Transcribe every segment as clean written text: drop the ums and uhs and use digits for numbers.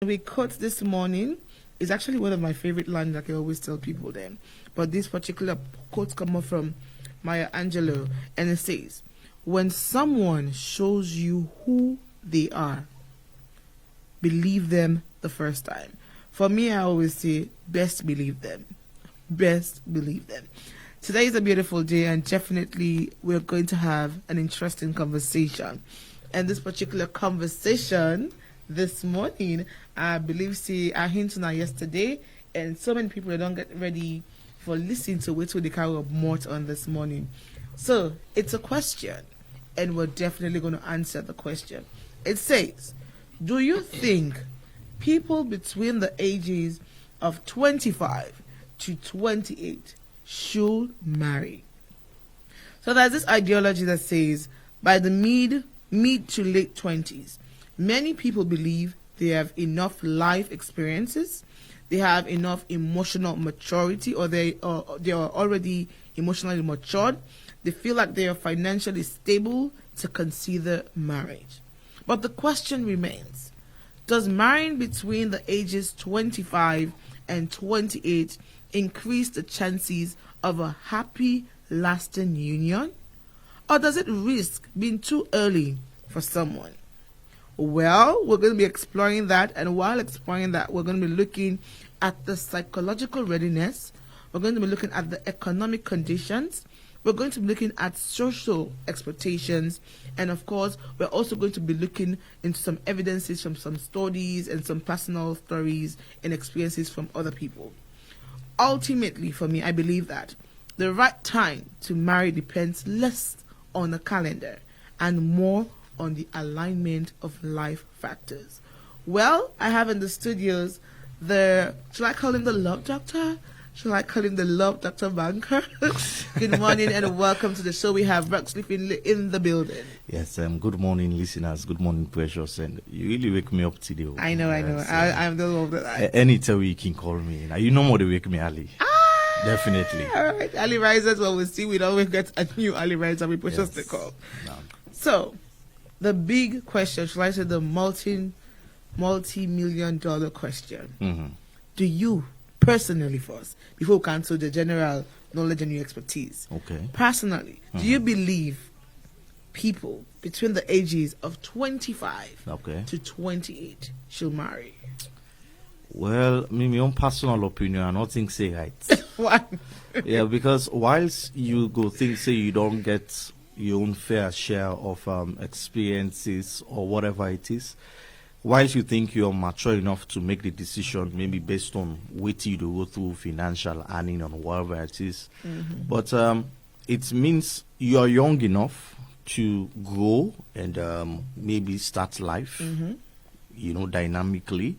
We quote this morning is actually one of my favorite lines that I always tell people then. But this particular quote comes from Maya Angelou, and it says, when someone shows you who they are, believe them the first time. For me, I always say, best believe them. Best believe them. Today is a beautiful day, and definitely we're going to have an interesting conversation. And this particular conversation this morning, I believe, I hinted at yesterday, and so many people don't get ready for listening to it with the carry of more on this morning. So it's a question, and we're definitely going to answer the question. It says, do you think people between the ages of 25 to 28 should marry? So there's this ideology that says by the mid to late 20s, many people believe they have enough life experiences, they have enough emotional maturity, or they are already emotionally matured. They feel like they are financially stable to consider marriage. But the question remains, does marrying between the ages 25 and 28 increase the chances of a happy, lasting union? Or does it risk being too early for someone? Well, we're going to be exploring that, and while exploring that, we're going to be looking at the psychological readiness, we're going to be looking at the economic conditions, we're going to be looking at social expectations, and of course, we're also going to be looking into some evidences from some studies and some personal stories and experiences from other people. Ultimately, for me, I believe that the right time to marry depends less on the calendar and more on the alignment of life factors. Well, I have in the studios shall I call him the love doctor? Shall I call him the love doctor banker? Good morning and welcome to the show. We have Ruxley Finley in the building. Yes, good morning, listeners. Good morning, Precious. And you really wake me up today. I know. I'm the one that anytime you can call me. Now, you know more to wake me early. Definitely. All right. Early risers, well, we see. We always get a new early riser. We push us the call. No. So, the big question, shall I say the multi-million-dollar question. Mm-hmm. Do you personally, first, before we cancel the general knowledge and your expertise, personally, do you believe people between the ages of 25 to 28 should marry? Well, my own personal opinion, I don't think say right. Why? Yeah, because whilst you go think say you don't get your own fair share of experiences or whatever it is, whilst you think you're mature enough to make the decision, maybe based on what you do go through financial earning or whatever it is, but it means you are young enough to grow and maybe start life, dynamically.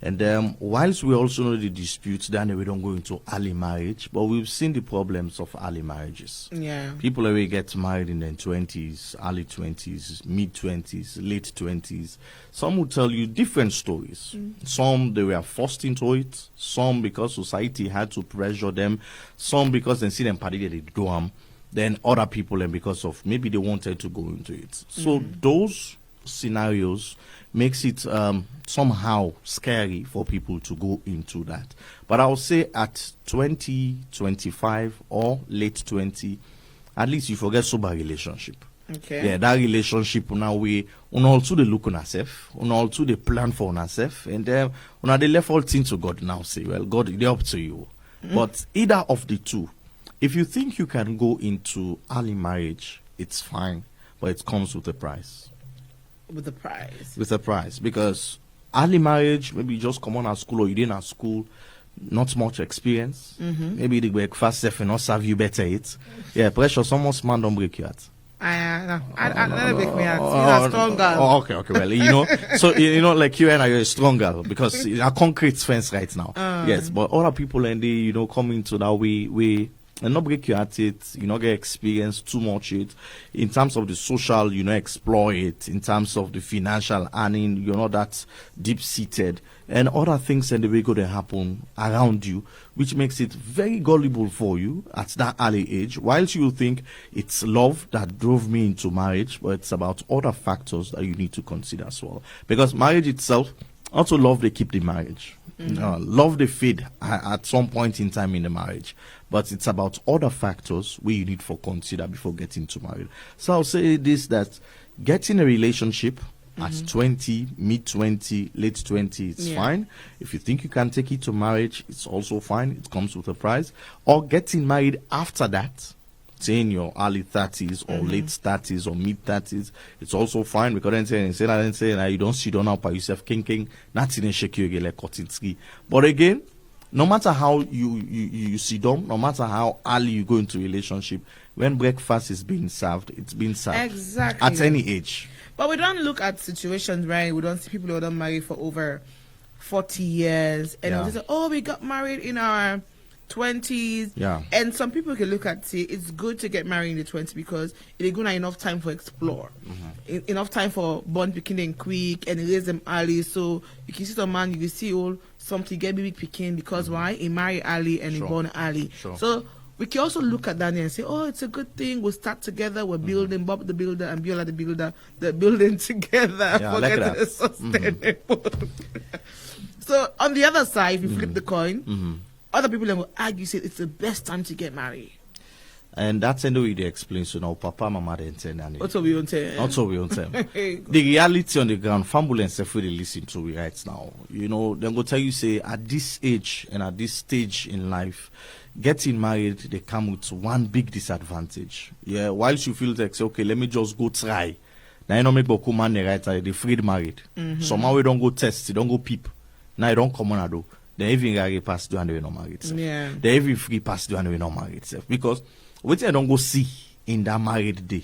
And whilst we also know the disputes, then we don't go into early marriage, but we've seen the problems of early marriages. Yeah. People already get married in their 20s, early 20s, mid-20s, late 20s. Some will tell you different stories. Some, they were forced into it. Some, because society had to pressure them. Some, because they see them party at the dorm. Then other people, and because of maybe they wanted to go into it. So those scenarios makes it somehow scary for people to go into that. But I would say at 20, 25 or late 20, at least you forget sober relationship. Okay. Yeah, that relationship now we also they look on ourselves, also they plan for ourselves, and then they left all things to God now. Say, well, God, they're up to you. But either of the two, if you think you can go into early marriage, it's fine, but it comes with a price. With a price. With a price, because early marriage, maybe you just come on at school or you didn't at school, not much experience. Maybe the breakfast self and not serve you better it. Yeah, pressure, someone's man don't break you out. I don't break me out. You're a strong girl. Oh, okay, well, so, like you and I are a strong girl because it's a concrete fence right now. Yes, but other people and they, come into that way, and not break you at it, get experience too much it. In terms of the social, explore it. In terms of the financial earning, you're not that deep-seated. And other things and the way going to happen around you, which makes it very gullible for you at that early age. Whilst you think it's love that drove me into marriage, but it's about other factors that you need to consider as well. Because marriage itself, Also, love they keep the marriage. Love they fade at some point in time in the marriage. But it's about other factors where you need to consider before getting to married. So I'll say this, that getting a relationship at 20, mid 20, late 20, it's fine. If you think you can take it to marriage, it's also fine. It comes with a price. Or getting married after that, say in your early 30s or late 30s or mid 30s, it's also fine, because then say you don't sit down up by yourself king nothing in shake you like cotton ski. But again, no matter how you sit down, no matter how early you go into a relationship, when breakfast is being served, it's being served Exactly. at any age. But we don't look at situations, right? We don't see people who don't marry for over 40 years, and we say, oh, we got married in our 20s. Yeah. And some people can look at, say, it's good to get married in the 20s because it's going to enough time for explore. Enough time for born picking and quick and raise them early. So you can see some man, you can see all something get big picking because why? He marry early and he born early. So we can also look at that and say, oh, it's a good thing. We'll start together. We're building, Bob the builder and Biola the builder. They're building together. Yeah, I like that. Sustainable. So on the other side, if you flip the coin, other people will argue, say it's the best time to get married. And that's the way they explain. So now, Papa, Mama, they intend. Also, we don't tell. Also, we don't tell. The reality on the ground, family and stuff, they listen to me right now. You know, they're going to tell you, say, at this age and at this stage in life, getting married, they come with one big disadvantage. Yeah, whilst you feel like, say, okay, let me just go try. Now, you don't make Boku man right, they freed married. Somehow we don't go test, they don't go peep. Now, you don't come on, I do. They even get past do and they not married. Yeah. They even free past do and they not married. Because what they don't go see in that married day,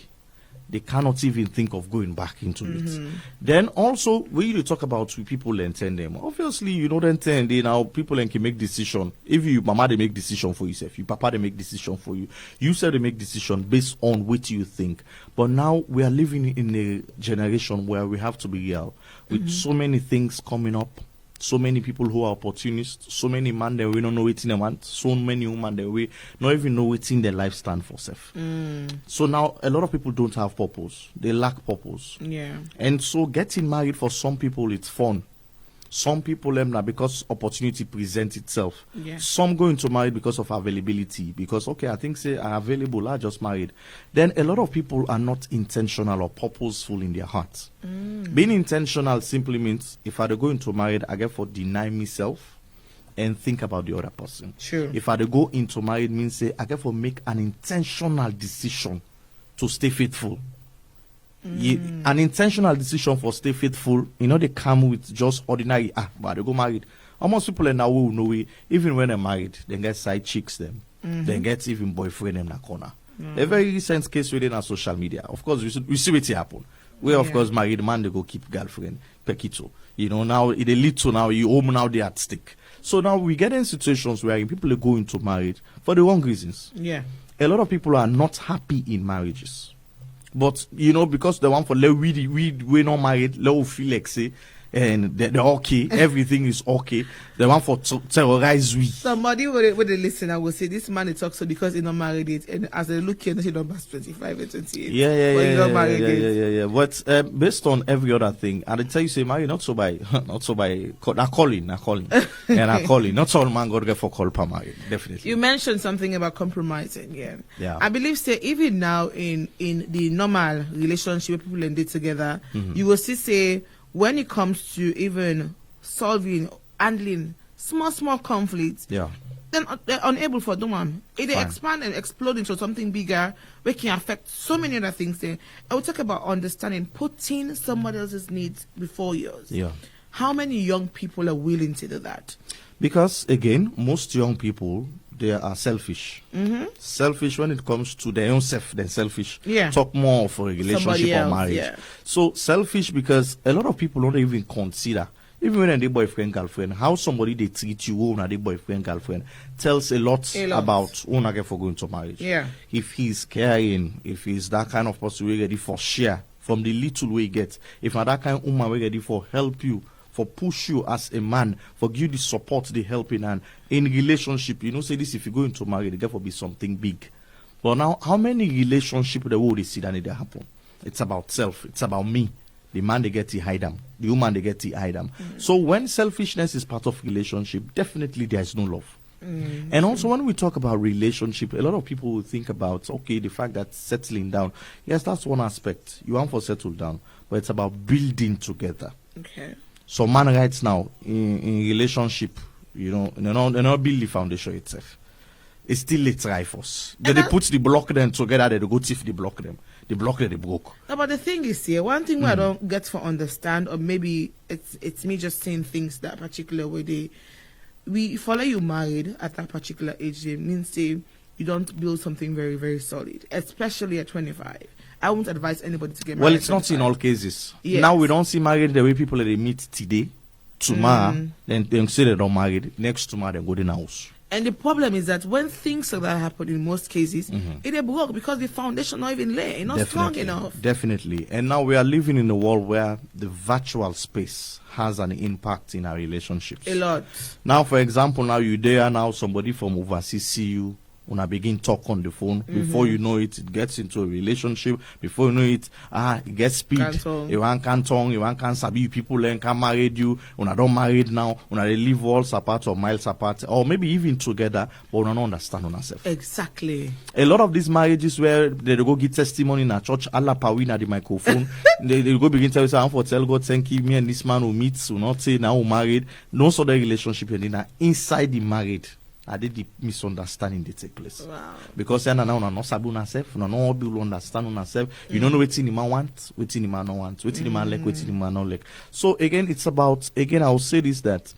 they cannot even think of going back into it. Then also, when you talk about people intend them, obviously you know then they now people can make decision. If you mama they make decision for yourself, you papa they make decision for you. You say they make decision based on what you think. But now we are living in a generation where we have to be real with so many things coming up. So many people who are opportunists, so many men that we don't know what they want, so many women that we not even know what in their life stand for self. So now a lot of people don't have purpose. They lack purpose. Yeah. And so getting married for some people it's fun. Some people now because opportunity presents itself. Yeah. Some go into marriage because of availability. Because okay, I think say I'm available, I just married. Then a lot of people are not intentional or purposeful in their hearts. Being intentional simply means if I go into marriage, I get for deny myself and think about the other person. Sure. If I go into marriage means say I get for make an intentional decision to stay faithful. An intentional decision for stay faithful, you know, they come with just ordinary, but they go married. Almost people now will know it, even when they're married, they get side chicks them, they get even boyfriend in the corner. A very recent case within our social media. Of course, we see what happen. Where, of course, married man, they go keep girlfriend, pekito. You know, now, it lead to now, you home now, they at stake. So now we get in situations where people are going to marriage for the wrong reasons. Yeah. A lot of people are not happy in marriages. But, you know, because the one for we're not married, we feel like, say, and they're okay, everything is okay. The one for terrorize we. Somebody would listen and will say, this man is talks so because he's not married it. And as they look here, he numbers 25 and 28. Yeah. But based on every other thing, and I tell you, say, married not so by, calling. And I calling. Not all man got to get for call per married, definitely. You mentioned something about compromising, Yeah. I believe, say, even now in the normal relationship where people and date together, you will see, say, when it comes to even solving, handling small conflicts, then they're unable for the one. If they expand and explode into something bigger, which can affect so many other things there. I will talk about understanding, putting somebody else's needs before yours. Yeah. How many young people are willing to do that? Because, again, most young people, they are selfish. Selfish when it comes to their own self, they're selfish. Yeah. Talk more for a relationship or marriage. So selfish because a lot of people don't even consider, even when they're boyfriend, girlfriend, how somebody they treat you when they're boyfriend, girlfriend tells a lot about who they get for going to marriage. Yeah. If he's caring, if he's that kind of person we're ready for share from the little way he gets, if not that kind of woman we're ready for help you, for push you as a man, for give you the support, the helping hand. In relationship, you know, say this, if you go into marriage, it will be something big. But now, how many relationships the world is see that need to happen? It's about self. It's about me. The man they get to hide them. The woman they get to hide them. So when selfishness is part of relationship, definitely there is no love. And also when we talk about relationship, a lot of people will think about, okay, the fact that settling down. Yes, that's one aspect. You want to settle down, but it's about building together. Okay. So man right now in relationship, you know, they not build the foundation itself. It's still a try first. Then they put the block them together, they go tiff the block them. The block that they broke. No, but the thing is here, one thing I don't get to understand, or maybe it's me just saying things that particular way we follow you married at that particular age, it means say you don't build something very, very solid, especially at 25. I won't advise anybody to get married. Well, it's not in all cases. Yes. Now we don't see married the way people they meet today, tomorrow, then they say they don't married, next tomorrow they go in the house. And the problem is that when things like that happen, in most cases, it broke because the foundation not even laid, not strong enough. Definitely. And now we are living in a world where the virtual space has an impact in our relationships. A lot. Now, for example, now you there now somebody from overseas see you. When I begin talk on the phone, before you know it, it gets into a relationship. Before you know it, it gets speed. You want canton, you want can sabi people then can marry you. When I don't married now, when they live worlds apart or miles apart, or maybe even together, but we don't understand on ourselves. Exactly. A lot of these marriages where they go get testimony in a church, Allah pawin at the microphone, they go begin to say, I'm for tell God, thank you, me and this man who meets, will not say now married. No sort of relationship and inside the married. I did the misunderstanding they take place. Wow. Because now no sabu ourselves, no people understand ourselves. You don't know what the man want, what the man don't want, what the man like, what the man not like. So again, it's about I'll say this that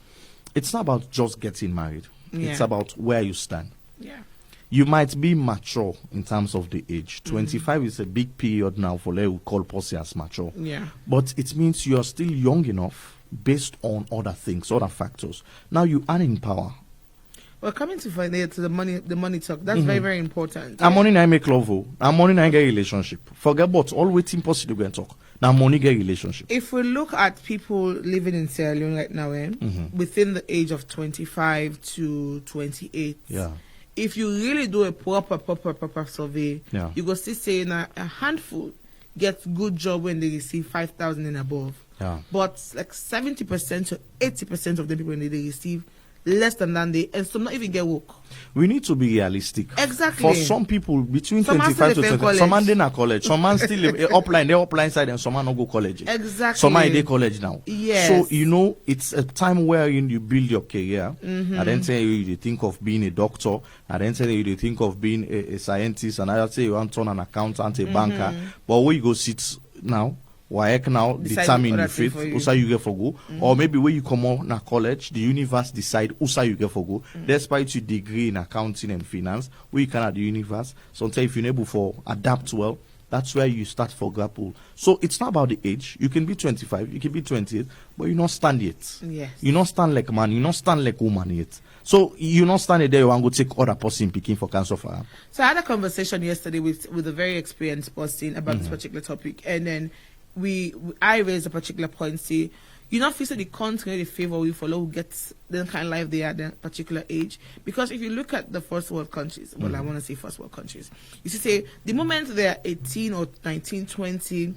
it's not about just getting married. Yeah. It's about where you stand. Yeah. You might be mature in terms of the age. 25 is a big period now for what we call posse as mature. Yeah. But it means you are still young enough based on other things, other factors. Now you are in power. Well, coming to the money talk, that's very, very important. And money I make love. And money I get relationship. Forget about all waiting possible to go and talk. Now money get relationship. If we look at people living in Sierra Leone right now, within the age of 25 to 28, if you really do a proper survey, you go see saying a handful gets good job when they receive 5,000 and above. Yeah. But like 70% to 80% of the people when they receive less than that, and some not even get work. We need to be realistic. Exactly. For some people, between 25 to 30, some man in a college, some man still upline, they're upline side, and some man not go college. Exactly. Some man in college now. Yes. So, you know, it's a time wherein you build your career. I then say you think of being a doctor. I then say you think of being a scientist. And I say you want to turn an accountant, a banker. But where you go sit now, WAEC now determine your faith, who you get for go, or maybe when you come on na college, the universe decide who you get for go. Despite your degree in accounting and finance, where you can at the universe. Sometimes if you're able for adapt well, that's where you start for grapple. So it's not about the age. You can be 25, you can be 28, but you not stand yet. Yes. You not stand like man, you not stand like woman yet. So you not stand there, you want to go take other person picking for cancer for her. So I had a conversation yesterday with a very experienced person about this particular topic, and then I raised a particular point, say, you not feel the country the favor we follow who gets the kind of life they are at that particular age. Because if you look at the first world countries, I want to say first world countries, you see, say, the moment they are 18 or 19, 20,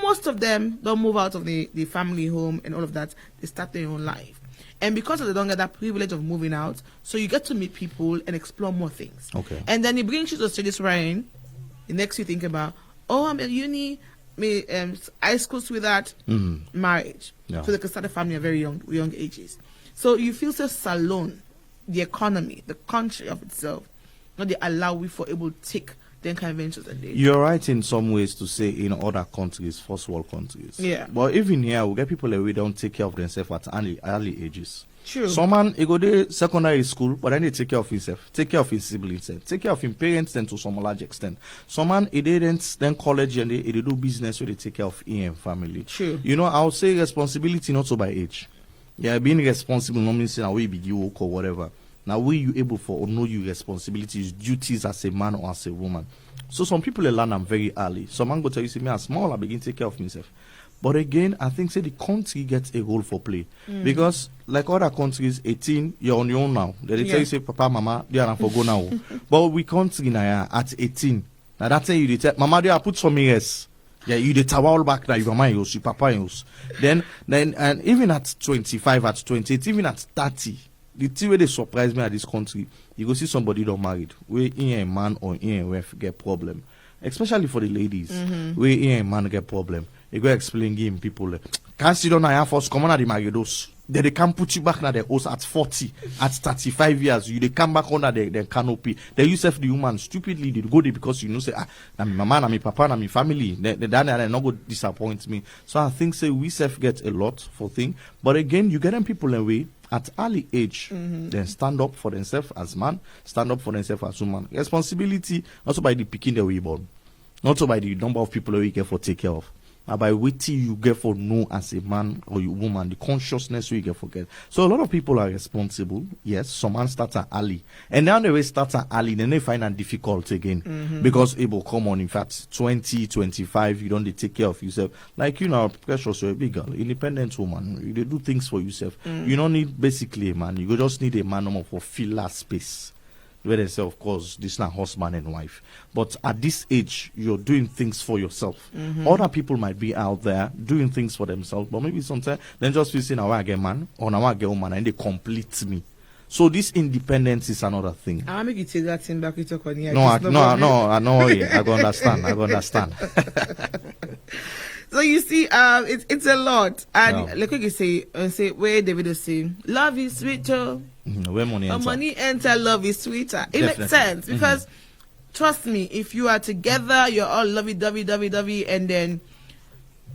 most of them don't move out of the family home and all of that. They start their own life. And because they don't get that privilege of moving out, so you get to meet people and explore more things. Okay. And then it brings you to studies, Ryan. The next you think about, oh, I'm at uni, high school sweetheart, marriage. Yeah. So they can start a family at very young ages. So you feel so alone, the economy, the country of itself, not they allow we for able to take them kind of ventures and days. You're right in some ways to say in other countries, first world countries. Yeah. But even here, we get people that we don't take care of themselves at early ages. True. Some man, he go to secondary school, but then they take care of himself, take care of his siblings, take care of his parents, then to some large extent. Some man, he didn't, then college, and they do business where they take care of him family. True. You know, I would say responsibility not so by age. Yeah, being responsible not means now we be you work or whatever. Now, we you able for or know your responsibilities, duties as a man or as a woman. So some people learn them very early. Some man go tell you, see me as small, I begin to take care of myself. But again, I think say the country gets a role for play. Because like other countries, 18, you're on your own now. They tell you say, Papa, Mama, they are for go now. But we country now at 18. Now that's say you tell Mama, they are put some years. Yeah, you the towel back now, your mama use, your papa use. Then, and even at 25, at 28, even at 30, the thing where they surprise me at this country, you go see somebody not married, where in a man or in a wife get problem. Especially for the ladies, where in a man get problem. You go explain game people, can't sit on a force, come on at the married. Then they can put you back now the house at 40, at 35 years. You they come back under the canopy. They use the human stupidly. They go there because you know say na my mama, na my papa, na my family. They not go disappoint me. So I think say we self get a lot for thing. But again, you get them people away at early age. Then stand up for themselves as man, stand up for themselves as woman. Responsibility also by the picking the way born, not so by the number of people that we get for take care of. By waiting you get for know as a man or a woman, the consciousness you get for get. So a lot of people are responsible. Yes, some man start at early. And now they will start at early, then they find it difficult again. Because it will come on, in fact, 20, 25, you don't take care of yourself. Like, you know, precious, you're a big girl, independent woman. You do things for yourself. You don't need basically a man. You just need a man for filler space. Where they say, of course, this is not husband and wife. But at this age, you're doing things for yourself. Other people might be out there doing things for themselves, but maybe sometimes they just feel saying, now I get man, or now I get woman, and they complete me. So this independence is another thing. I'll make you take that thing back. You talk on here. No, I know. I go understand. So you see, it's a lot, and like you say where David is saying, love is sweeter. Where money enter, love is sweeter. It makes sense because trust me, if you are together, you're all lovey-dovey, and then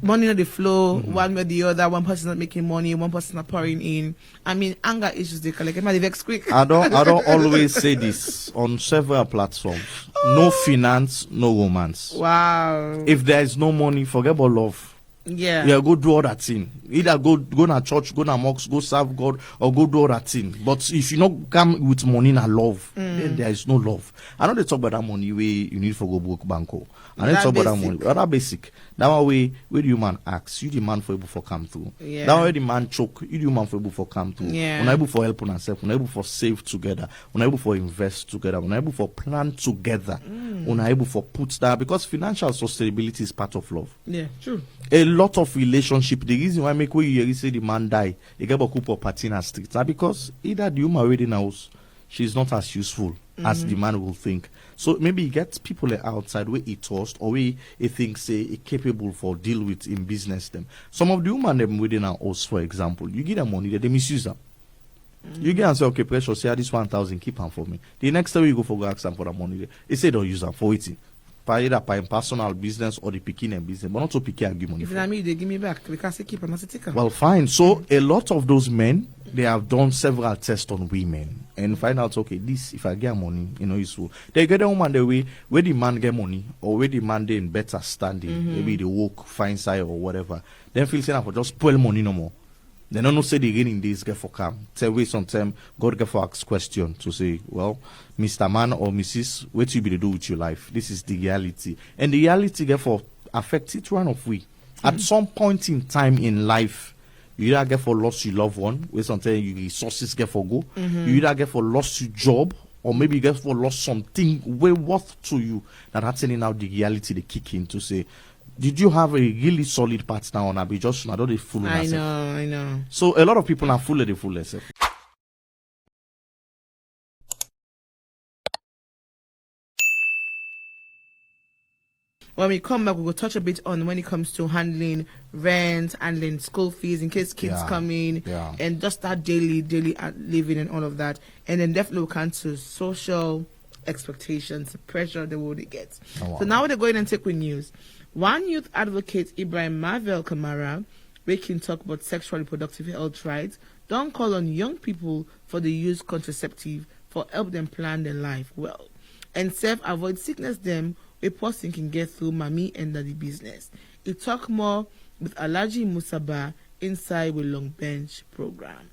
money on the flow, one way or the other, one person not making money, one person not pouring in. I mean, anger issues they collect. Might vex quick. I don't always say this on several platforms. No finance, no romance. Wow. If there is no money, forget about love. Yeah, go do all that thing. Either go to church, go to mosque, go serve God, or go do all that thing. But if you not come with money and love, then there is no love. I know they talk about that money where you need for go broke banco. And they talk about that money. But that basic. That one way where the man acts, you the man for able for come through. Yeah. That way the man choke, you the man for able for come through. Yeah. When able for help on ourselves, when able for save together, when able for invest together, when able for plan together, when able for put that, because financial sustainability is part of love. Yeah, true. A lot of relationship, the reason why make way you say the man die, they get a couple of party in the streets, because either the woman already knows she's not as useful as the man will think. So maybe he gets people outside where he trust or where he thinks he capable for deal with in business them. Some of the women them within our house, for example, you give them money, they misuse them. You get and say, okay, precious, say this 1,000, keep them for me. The next time you go for ask them for the money, they say don't use them for it. Either by personal business or the picking and business, but not to pick and give money. If I mean, they give me back because I keep and I take her. Well, fine. So a lot of those men, they have done several tests on women and find out, okay, this if I get money, useful. They get a woman the way where the man get money or where the man they in better standing, maybe they work fine side or whatever. Then feel saying for just spoil money no more. They don't say the raining days get for come. Tell we sometimes God get for ask question to say, well, Mr. Man or Mrs., what you be to do with your life? This is the reality. And the reality get for affect each one of we. At some point in time in life, you either get for lost your loved one, where sometimes your resources get for go. You either get for lost your job, or maybe you get for lost something way worth to you. That's telling out the reality they kick in to say, did you have a really solid partner or not? Be just not the fool. I know. So a lot of people are full of the fool themselves. When we come back, we will touch a bit on when it comes to handling rent, handling school fees in case kids come in, and just that daily living and all of that. And then definitely we'll come to social expectations, pressure the world it gets. So now we're going and take with news. One youth advocate, Ibrahim Marvel Kamara, we can talk about sexual reproductive health rights, don't call on young people for the use contraceptive for help them plan their life well. And avoid sickness them a person can get through mommy and daddy business. He talk more with Alaji Musaba inside with Long Bench program.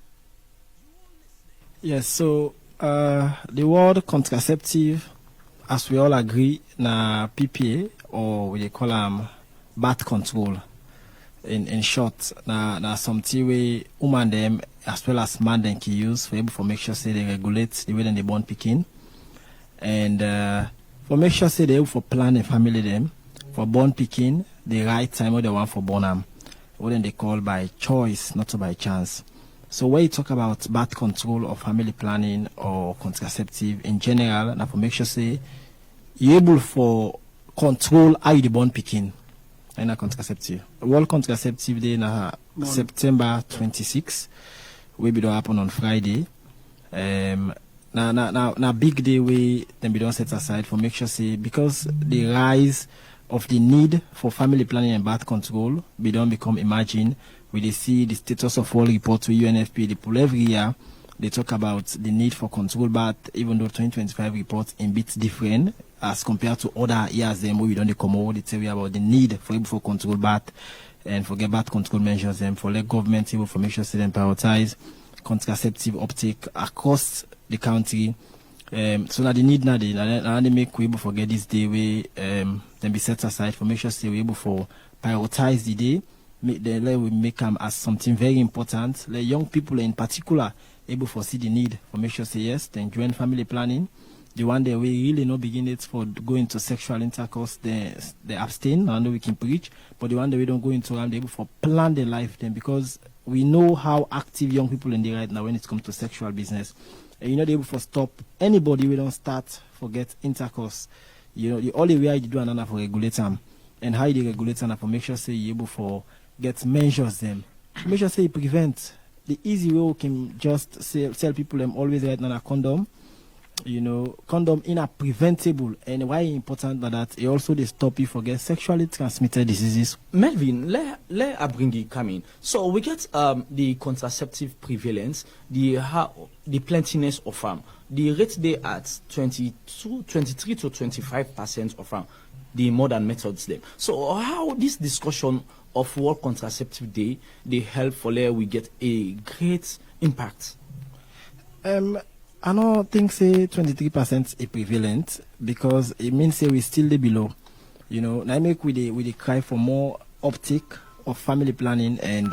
Yes, so the word contraceptive, as we all agree, na PPA, or we call them birth control. In short, na something we woman them as well as man them can use for able to make sure say they regulate the way they born picking, and for make sure say they able for plan a family them for born picking the right time when they want for Bonham, what they call by choice, not by chance. So when you talk about birth control or family planning or contraceptive in general, and for make sure say you're able for control how you born picking and a contraceptive. World Contraceptive Day na September 26. We be happen on Friday. Now big day we then be done set aside for make sure say because the rise of the need for family planning and birth control be don't become imagine. We see the status of all reports to UNFP, they pull every year. They talk about the need for control birth, even though 2025 reports in bits different as compared to other years. Then we don't come over, they tell you about the need for able for control birth and for get birth control measures and for let government able for make sure they prioritize contraceptive uptake across the country. So now the need now they make we able forget this day we then be set aside for make sure we able for prioritize the day. We make them as something very important. Let young people in particular able to see the need for make sure say yes, then join family planning. The one day we really not begin it for going to sexual intercourse, they abstain. I know we can preach, but the one day we don't go into them, they able for plan their life then because we know how active young people in the right now when it comes to sexual business. And you're not able to stop anybody we don't start forget intercourse. You know, the only way you do another for regulate them and how you regulate them for make sure say you're able for get measures them. Make sure say you prevent. The easy way we can just tell people them always right now a condom. You know, condom in a preventable and why important that it also they stop you from get sexually transmitted diseases. Melvin, let I bring you come in. So we get the contraceptive prevalence, the plentiness of the rate they at 23 to 25% of the modern methods them. So how this discussion of World Contraceptive Day they help for there we get a great impact. I don't think say 23% is prevalent because it means say we still below. You know, now make we the cry for more uptake of family planning and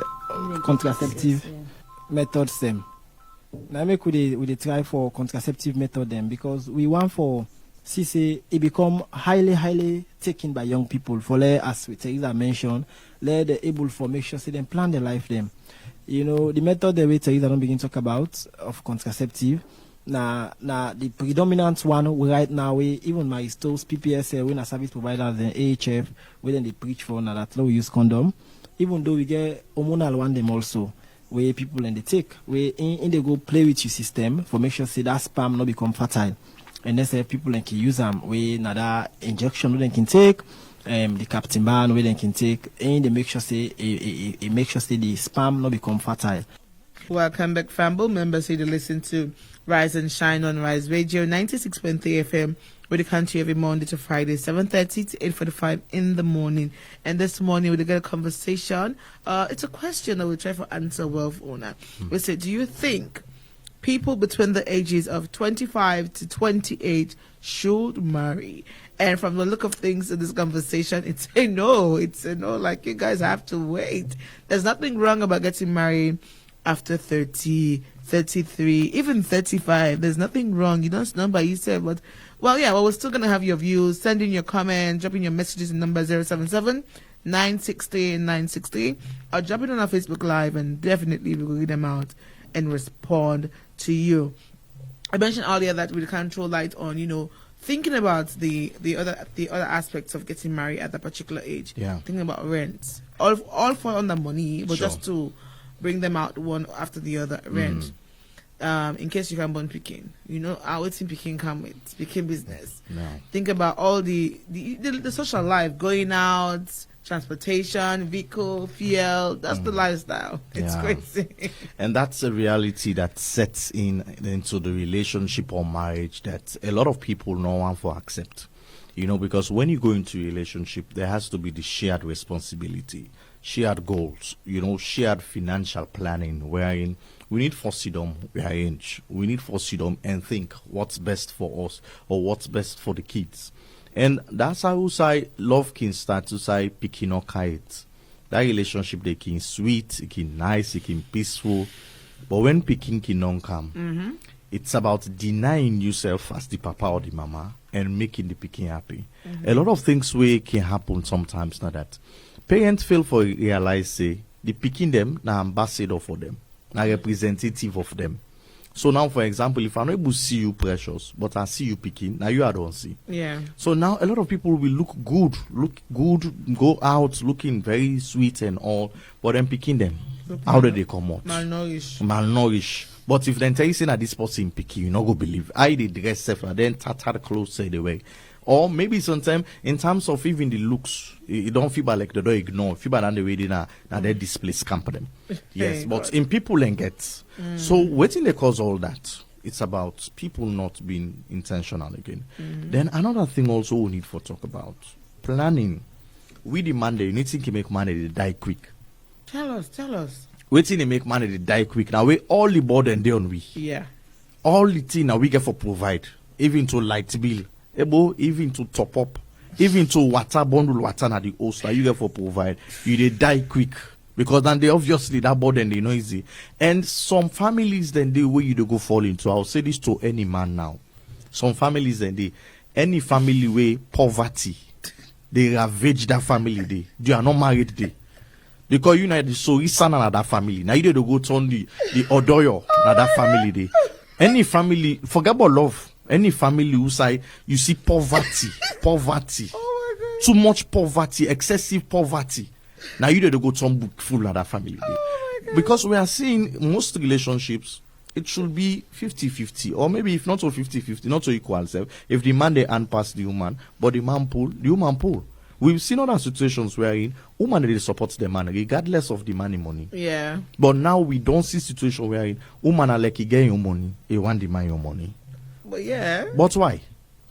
contraceptive methods them. Now make we the try for contraceptive method them because we want for say it become highly taken by young people for as we Teresa mentioned, let the able for make sure say them plan their life them. You know, the method that we Teresa don't begin to talk about of contraceptive. Now the predominant one right now we even my stores PPS when a service provider the AHF where they preach for now that low use condom. Even though we get hormonal one them also where people in the take where in they go play with your system for make sure say that sperm not become fertile. And then say people can use them where another injection they can take, the captain ban where they can take and they make sure say it make sure say the sperm not become fertile. Welcome back, Famble members. Here to listen to Rise and Shine on Rise Radio 96.3 FM with the country every Monday to Friday, 7:30 to 8:45 in the morning. And this morning we get a conversation. It's a question that we try to answer well for owner. We say, do you think people between the ages of 25 to 28 should marry? And from the look of things in this conversation, it's a no. It's a no. Like, you guys have to wait. There's nothing wrong about getting married after 30, 33, even 35. There's nothing wrong. You don't stand by yourself. But, well, yeah, well, we're still going to have your views. Send in your comments, drop in your messages in number 077 963 963, or drop it on our Facebook Live, and definitely we will read them out and respond to you. I mentioned earlier that we can't throw light on, you know, thinking about the other aspects of getting married at that particular age. Yeah. Thinking about rent. All for on the money, but Sure. just to bring them out one after the other rent. In case you can born picking. You know, our waiting picking come with picking business. No. Think about all the social life, going out, transportation, vehicle, fuel. That's the lifestyle. It's Yeah. crazy. And that's a reality that sets into the relationship or marriage that a lot of people don't want to accept. You know, because when you go into a relationship, there has to be the shared responsibility, shared goals, you know, shared financial planning, wherein we need for freedom, we need for freedom and think what's best for us or what's best for the kids. And that's how I love can start to say picking or kite. That relationship they can sweet, it can nice, it can peaceful. But when picking can come, It's about denying yourself as the papa or the mama and making the pikin happy. A lot of things way can happen sometimes now that parents fail for realize say the pikin them na ambassador for them, na representative of them. So now, for example, if I'm not able to see you precious, but I see you picking, now you I don't see. Yeah. So now a lot of people will look good, go out looking very sweet and all, but then picking them, how do they come out? Malnourished. But if then tell you say that this person picking, you not go believe. I did dress self and then tattered clothes say the way. Or maybe sometimes in terms of even the looks, you don't feel bad like they don't ignore. Feel bad on the way they now they display scamper them. Yes, but God. in people and get. So waiting they cause all that. It's about people not being intentional again. Then another thing also we need for talk about planning. We demand you need to make money to die quick. Tell us. Waiting to make money to die quick. Now we all the burden they on we. Yeah. All the thing now we get for provide, even to light bill. Able even to top up, even to water bundle water na the host that you get for provide, you they die quick because then they obviously that burden they know easy. And some families then they way you to go fall into. I'll say this to any man now. Some families then they any family way poverty, they ravage that family they are not married they. Because you know the so son na that family. Now you to go turn the odoyo na that family they. Any family forget about love. Any family who say you see poverty, Oh my God. too much poverty, excessive poverty. Now you need to go to some book full of that family. Oh my God. Because we are seeing most relationships, it should be 50-50, or maybe if not so 50-50, not so equal self. If the man they hand pass the woman, but the man pull, the woman pull. We've seen other situations wherein woman they support the man regardless of the money. Yeah. But now we don't see situation wherein woman are like he get your money, he want the man your money. But yeah. But why?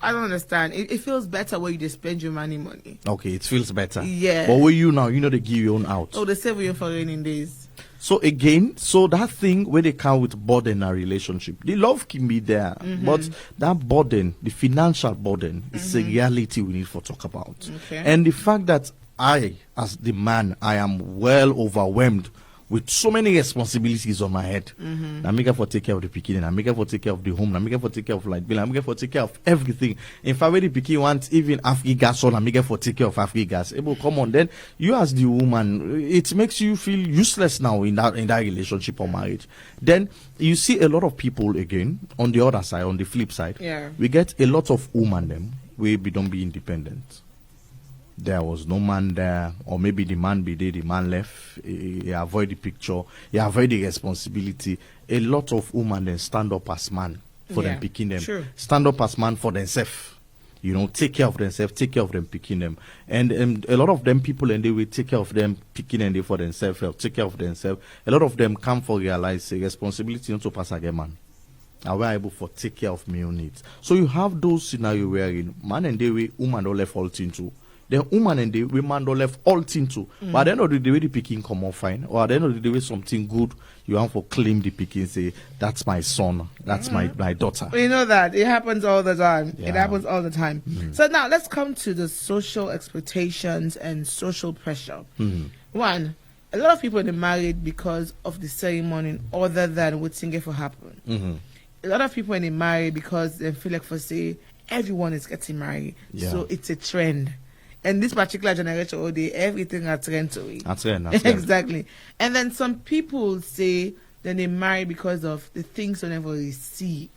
I don't understand. It feels better when you just spend your money. Okay, it feels better. Yeah. But where you now, you know they give your own out. Oh, they save you for raining days. So again, so that thing where they come with burden a relationship, the love can be there, but that burden, the financial burden, is a reality we need to talk about. Okay. And the fact that I, as the man, I am well overwhelmed with so many responsibilities on my head. I'm making for take care of the pikin, I'm making for take care of the home, I'm making for take care of light bill, I'm making for take care of everything. In fact, when the pikin wants even Afri gas on, I'm making for take care of Afri gas. Able, come on, then you as the woman, it makes you feel useless now in that relationship or marriage. Then you see a lot of people again on the other side, on the flip side. Yeah. We get a lot of women them we don't be independent. There was no man there, or maybe the man be there, the man left, he avoid the picture, he avoid the responsibility. A lot of women then stand up as man for them picking them. Sure. Stand up as man for themselves. You know, take care of themselves, take care of them picking them. And a lot of them people and they will take care of them picking them for themselves, take care of themselves. A lot of them come for realize the responsibility not to pass again man. Are we able for take care of my own needs? So you have those scenarios wherein man and they way woman don't left all into. Then woman and the woman don't left all thing too. But at the end of the day, the picking come out fine. Or at the end of the day, something good, you want to claim the picking, say, that's my son, that's my daughter. You know that. It happens all the time. Yeah. It happens all the time. So now let's come to the social expectations and social pressure. One, a lot of people are married because of the ceremony other than what's going to happen. A lot of people are married because they feel like for say, everyone is getting married. Yeah. So it's a trend. And this particular generation, all day, everything are trend to it. That's right. Exactly. And then some people say that they marry because of the things they never receive.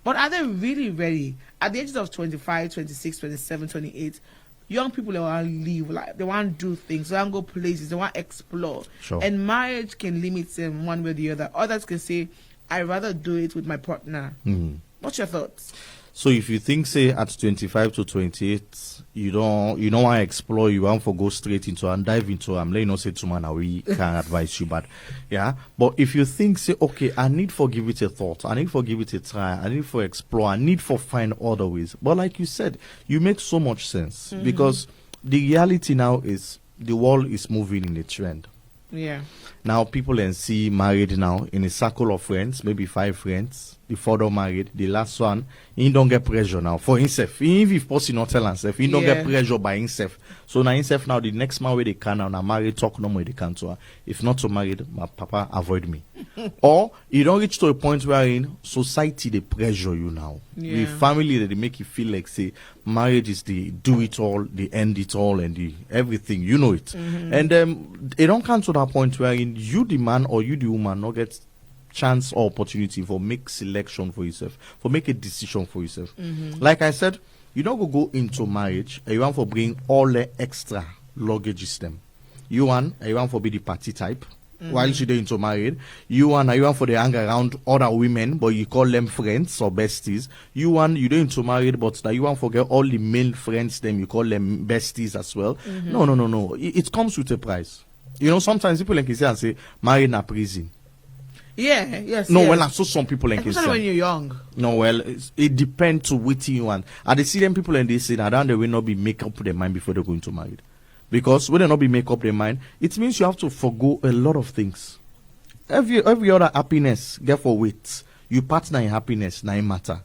But are they really ready? At the ages of 25, 26, 27, 28, young people, they want to live, like, they want to do things, they want to go places, they want to explore. Sure. And marriage can limit them one way or the other. Others can say, I'd rather do it with my partner. What's your thoughts? So if you think, say, at 25 to 28, you don't want to explore, you want to go straight into and dive into, I'm letting you say to man, we can advise you, but yeah. But if you think, say, okay, I need for give it a thought, I need for give it a try, I need for explore, I need for find other ways. But like you said, you make so much sense because the reality now is the world is moving in a trend. Yeah. Now people can see married now in a circle of friends, maybe 5 friends. The father married, the last one, he don't get pressure now for himself. Even if person not tell himself, he don't get pressure by himself. So now himself now the next man where they can now married talk no more they can to her. If not to married, my papa avoid me. Or you don't reach to a point where in society they pressure you now. The family that they make you feel like say marriage is the do it all, the end it all, and the everything. You know it. And it don't come to that point where in you the man or you the woman not get chance or opportunity for make selection for yourself, for make a decision for yourself. Like I said, you don't go into marriage and you want to bring all the extra luggages them. You want for be the party type. While you dey into married, you want for the hang around other women, but you call them friends or besties. You dey into married, but now you want forget all the male friends them, you call them besties as well. No. It comes with a price. You know, sometimes people like say and say married na prison. Yes. Well, I saw some people like especially when you're young. No, well, it depends to what you want. And they see them people and they say that they will not be make up their mind before they go into married. Because when they not be make up their mind, it means you have to forgo a lot of things. Every other happiness, get for wait. You partner in happiness, now it matter.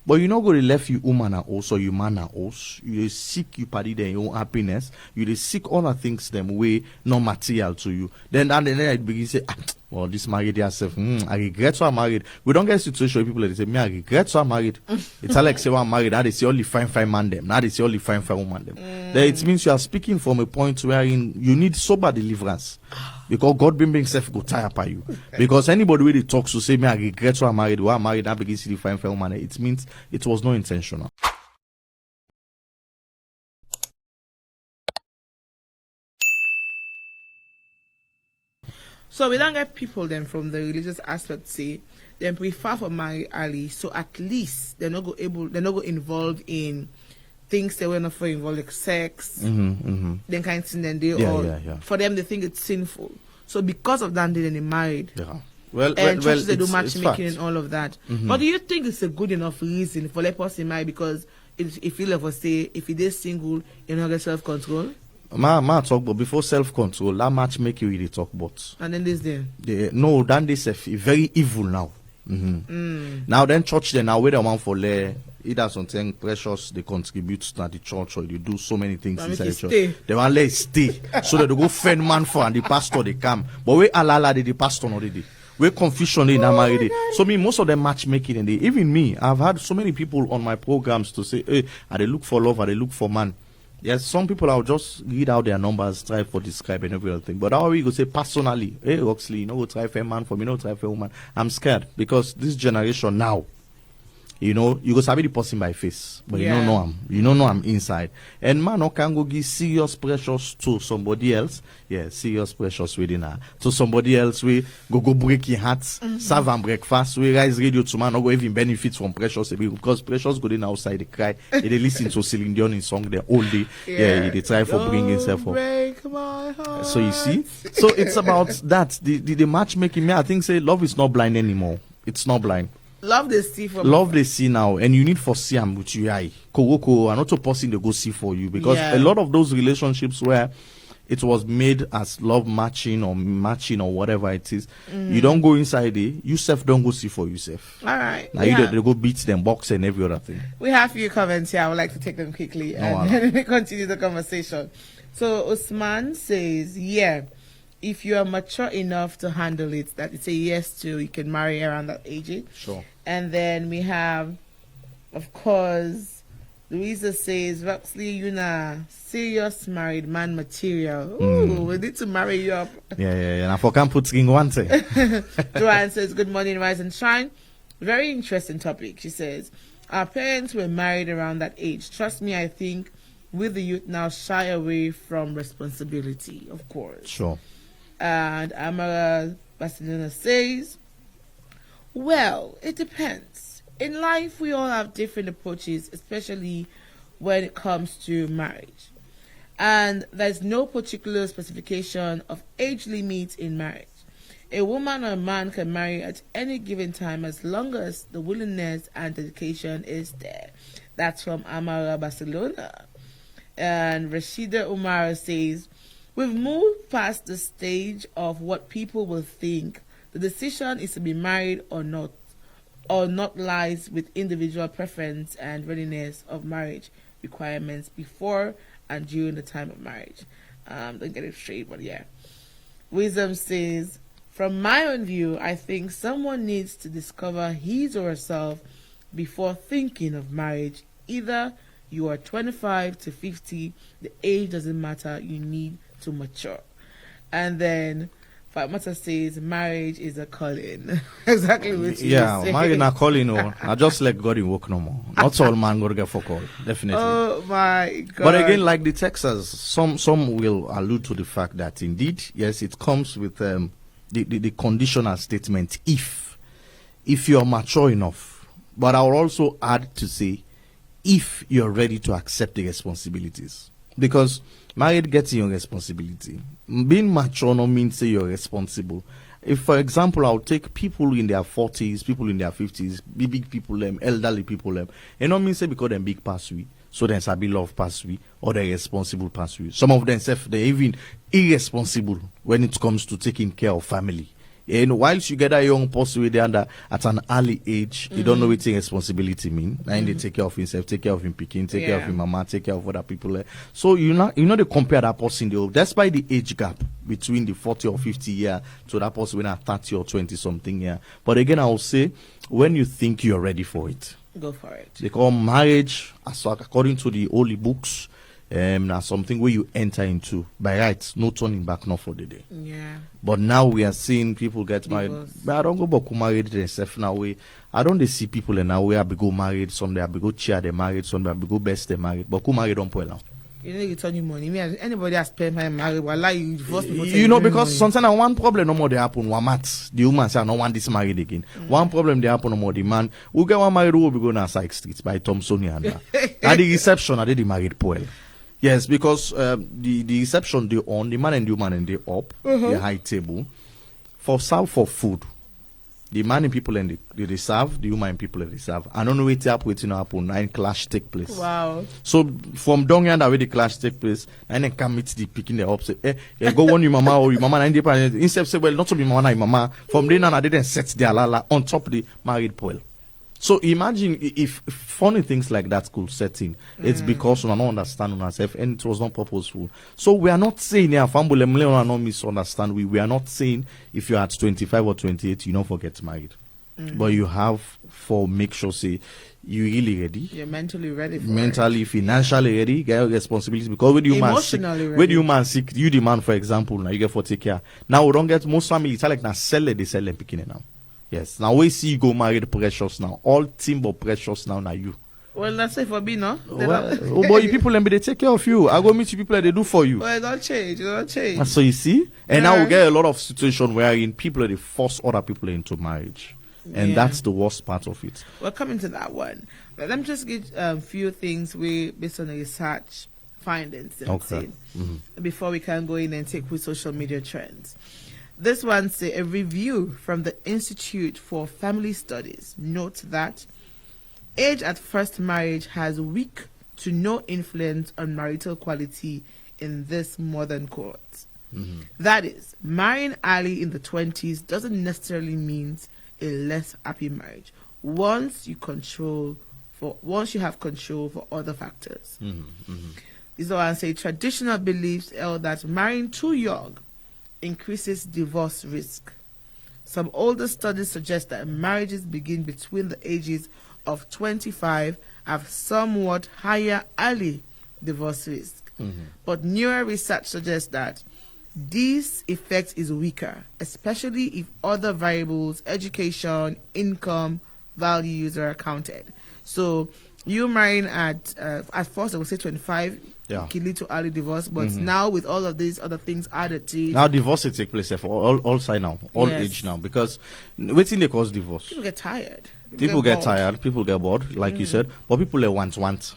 But you not go to left you woman and also you man and also. You seek you party their own happiness. You seek all the things them way not material to you. Then it begin say, well, this married yourself. I regret so I'm married. We don't get situation where people they say, me, I regret so I'm married. It's like say I'm married. Now they say only fine man them. Now they say only fine woman them. Then it means you are speaking from a point where you need sober deliverance. Because God bring himself go tire by you. Because anybody really talks to say me I regret so I'm married, why I'm married, I begin to see the fine woman. It means it was not intentional. So we don't get people then from the religious aspect say they prefer for marry early, so at least they're not go involved in things they were not for involved like sex, then kind of thing. Then they for them they think it's sinful. So because of that, then they married. Yeah. Well, churches they do matchmaking and all of that. But do you think it's a good enough reason for let person marry because if you ever say if you is single, you not get self-control? Ma talk, but before self-control, that match make you really talk about. And then this day? Then they say very evil now. Now then church then now where they want for either something precious they contribute to the church or they do so many things inside the church. They want let it stay so that they go fend man for and the pastor they come. But we alala the pastor not the we confusion in married. So me most of them matchmaking and even me I've had so many people on my programs to say hey are they look for love are they look for man. Yes, some people I'll just read out their numbers, try for describe and every other thing. But how we go say personally, hey Roxley, you know, go try for a man for me, no try for a woman. I'm scared because this generation now, you know, you go sabi the person by face, but you don't know him. You don't know him inside. And man, no can go give serious precious to somebody else. Yeah, serious precious within her. To somebody else, we go break your hearts, serve and breakfast. We rise radio to man, no go even benefit from precious because precious go in outside they cry. They listen to Celine Dion in song there all day. Yeah, they try for bringing himself up. Break my heart. So you see, so it's about that. The matchmaking. Me, I think say love is not blind anymore. It's not blind. Love they see for love they see now, and you need for see them with your eye. Kowoko, and not a person they go see for you because a lot of those relationships where it was made as love matching or whatever it is, you don't go inside it. You self don't go see for yourself. All right. Now you they go beat them, box and every other thing. We have few comments here. I would like to take them quickly and then continue the conversation. So Usman says, if you are mature enough to handle it, that it's a yes to, you can marry around that age. Sure. And then we have, of course, Louisa says, Roxley, you're not serious married man material. Ooh, we need to marry you up. Yeah. And I forgot put in one thing. Joanne says, good morning, rise and shine. Very interesting topic. She says, our parents were married around that age. Trust me, I think with the youth now shy away from responsibility, of course. Sure. And Amara Barcelona says, well, it depends. In life, we all have different approaches, especially when it comes to marriage. And there's no particular specification of age limit in marriage. A woman or a man can marry at any given time as long as the willingness and dedication is there. That's from Amara Barcelona. And Rashida Umar says, We've moved past the stage of what people will think. The decision is to be married or not lies with individual preference and readiness of marriage requirements before and during the time of marriage. Don't get it straight, but yeah. Wisdom says, from my own view, I think someone needs to discover his or herself before thinking of marriage. Either you are 25 to 50, the age doesn't matter, you need to mature. And then Fatmata says marriage is a calling. Exactly what you say. Marriage na calling, no. I just let God in work no more. Not all man go to get for call, definitely. Oh my God. But again, like the Texas, some will allude to the fact that indeed, yes, it comes with the conditional statement if you are mature enough. But I will also add to say if you're ready to accept the responsibilities. Because married gets your responsibility. Being mature no means say you're responsible. If, for example, I'll take people in their 40s, people in their 50s, big people, elderly people, it don't mean say because they're big pass we, so then sabi love pass we, or they're responsible pass we. Some of them, they're even irresponsible when it comes to taking care of family. And whilst you get a young person with under at an early age, you don't know what responsibility mean. And they take care of himself, take care of him picking, take care of him mama, take care of other people. So you know they compare that person though. That's by the age gap between the 40 or 50 year to that person when at 30 or 20 something year. But again, I will say when you think you're ready for it, go for it. They call marriage, as according to the holy books, now something where you enter into by rights, no turning back, not for the day. Yeah. But now we are seeing people get married. But I don't go back to married themselves now. I don't see people in now where they go married, some they go chair they married, some they go best they married. But who married don't point now. You know you turn your money. Me anybody has spent my marriage, well, like you divorce people. You know, because sometimes one problem no more they happen. One mat, the woman say I don't want this married again. One problem they happen no more. The man we get one married who will be going on Side Street by Thompson and at the reception I did the married poel. Yes, because the reception they on the man and the woman and they up the high table for serve for food. The man and people and they serve, the woman and people and they serve. I don't know what happen. And clash take place. Wow. So from down here where the clash take place, and then come meet the picking the up say, go one your mama or your mama and the instead say well not to be mama and mama. From then on I didn't set their lala on top of the married poel. So imagine if funny things like that could set in. It's because we are not understanding ourselves and it was not purposeful. So we are not saying here, family not misunderstand. We are not saying if you're at 25 or 28, you don't forget married. But you have for make sure say you really ready. You're mentally ready for mentally, financially ready, get your responsibility because when you man sick, when you man sick, you the man for example, now you get for take care. Now we don't get most families like now sell it, they sell them picking it now. Yes. Now we see you go married precious now. All team but precious now you. Well, that's it for me, no? Oh boy, you people they take care of you. I go meet you people that they do for you. Well, it don't change. And so you see? And now we get a lot of situation wherein people they force other people into marriage. And that's the worst part of it. We're coming to that one. But let me just get a few things based on the research findings before we can go in and take with social media trends. This one's a review from the Institute for Family Studies notes that age at first marriage has weak to no influence on marital quality in this modern cohort. That is, marrying early in the 20s doesn't necessarily mean a less happy marriage once you have control for other factors. This one say traditional beliefs held that marrying too young increases divorce risk. Some older studies suggest that marriages begin between the ages of 25 have somewhat higher early divorce risk. But newer research suggests that this effect is weaker, especially if other variables, education, income, values are accounted. So you marrying at first I would say 25 can lead to early divorce, but now with all of these other things added to it, now divorce will take place for all side now, all age now, because waiting they cause divorce. People get tired. People get tired. People get bored, like you said. But people want.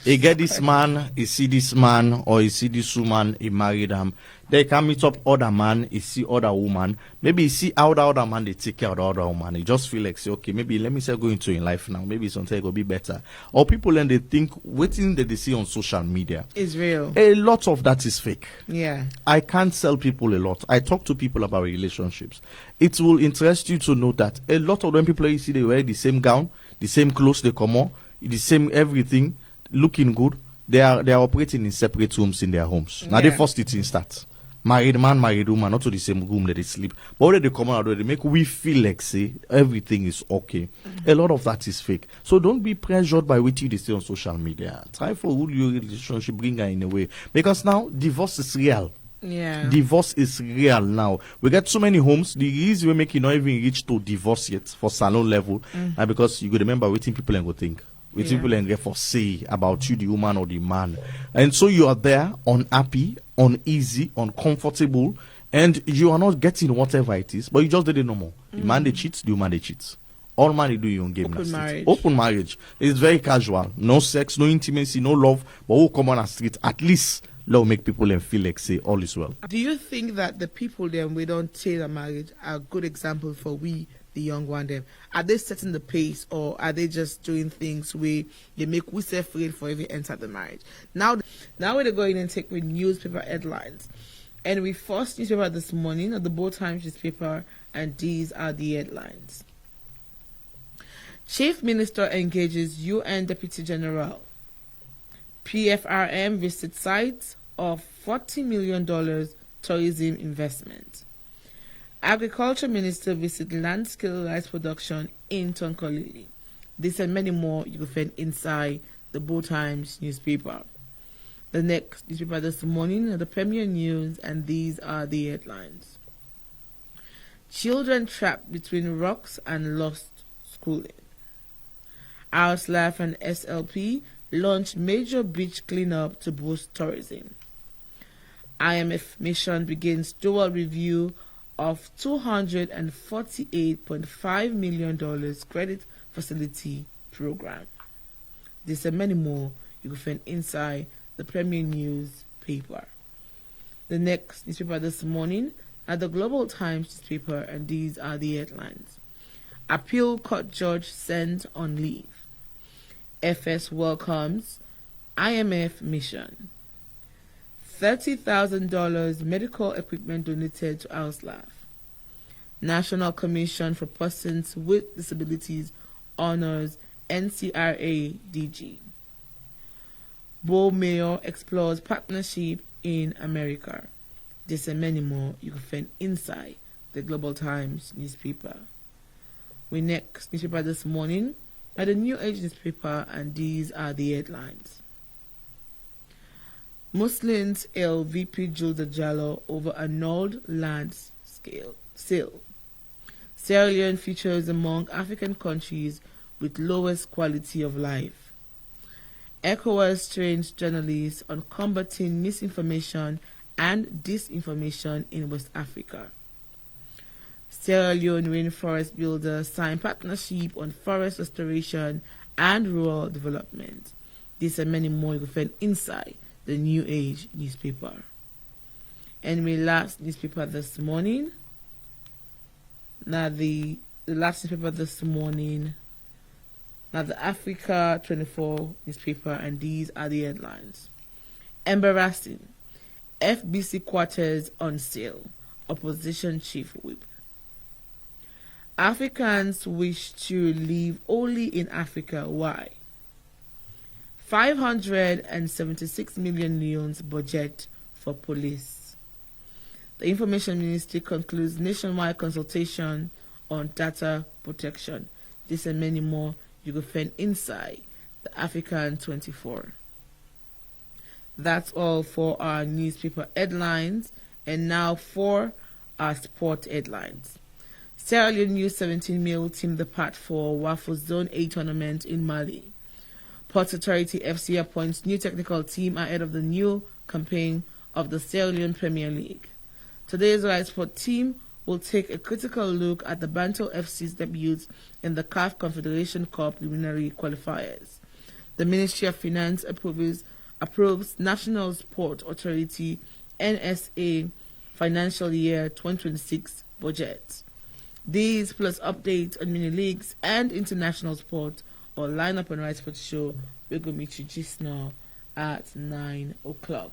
He get this man, he see this man, or he see this woman, he marry them. They can meet up other man, he see other woman. Maybe he see how the other man, they take care of the other woman. He just feel like, say, okay, maybe let me say go into in life now. Maybe something will be better. Or people and they think, waiting that they see on social media. It's real. A lot of that is fake. Yeah. I can't sell people a lot. I talk to people about relationships. It will interest you to know that a lot of them people you see, they wear the same gown, the same clothes they come on, the same everything, looking good. They are operating in separate rooms in their homes. Now Yeah. the first thing starts. Married man, married woman, not to the same room that they sleep. But when they come out, they make we feel like say everything is okay. A lot of that is fake. So don't be pressured by what you say on social media. Try for who your relationship bring her in a way. Because now divorce is real. Yeah. Divorce is real now. We get so many homes. The reason we make you not even reach to divorce yet for salon level, and because you could remember waiting people and go think. With Yeah. people and get for say about you, the woman or the man. And so you are there unhappy, uneasy, uncomfortable, and you are not getting whatever it is, but you just did it no more. The man they cheats, the woman they cheats. All man they do your own game. Open that's it. marriage. Open marriage. It's very casual. No sex, no intimacy, no love, but who come on a street, at least let make people and feel like say all is well. Do you think that the people then we don't tailor marriage are a good example for we, the young one them? Are they setting the pace, or are they just doing things where they make we afraid for every enter the marriage? Now we're going and take with newspaper headlines. And we first newspaper this morning of the Both Times newspaper, and these are the headlines. Chief Minister engages UN Deputy General. PFRM visits site of $40 million tourism investment. Agriculture Minister visits land-scale rice production in Tonkolili. This and many more you can find inside the Both Times newspaper. The next newspaper this morning are the Premier News, and these are the headlines. Children trapped between rocks and lost schooling. Life and SLP launch major beach cleanup to boost tourism. IMF mission begins dual review of $248.5 million credit facility program. This and many more you can find inside the Premier News paper. The next newspaper this morning are the Global Times newspaper, and these are the headlines. Appeal court judge sent on leave. FS welcomes IMF mission. $30,000 medical equipment donated to Auslav. National Commission for Persons with Disabilities honors NCRA DG. Bo Mayor explores partnership in America. This and many more you can find inside the Global Times newspaper. We next newspaper this morning at the New Age newspaper, and these are the headlines. Muslims hail VP Julda Jallo over annulled land sale. Sierra Leone features among African countries with lowest quality of life. ECOWAS trains journalists on combating misinformation and disinformation in West Africa. Sierra Leone rainforest builders sign partnership on forest restoration and rural development. These and many more you can find inside the New Age newspaper. And my last newspaper this morning. Now the last newspaper this morning. Now the Africa 24 newspaper, and these are the headlines. Embarrassing. FBC quarters on sale. Opposition chief whip. Africans wish to live only in Africa. Why? 576 million leones budget for police. The Information Ministry concludes nationwide consultation on data protection. This and many more you can find inside the African 24. That's all for our newspaper headlines, and now for our sport headlines. Sierra Leone U17 male team depart for WAFO Zone 8 tournament in Mali. Port Authority FC appoints new technical team ahead of the new campaign of the Sierra Leone Premier League. Today's Right Sport team will take a critical look at the Banto FC's debut in the CAF Confederation Cup preliminary qualifiers. the Ministry of Finance approves National Sport Authority NSA financial year 2026 budget. These plus updates on mini leagues and international sport or lineup on Right Sport Show. We're going to meet you just now at 9 o'clock.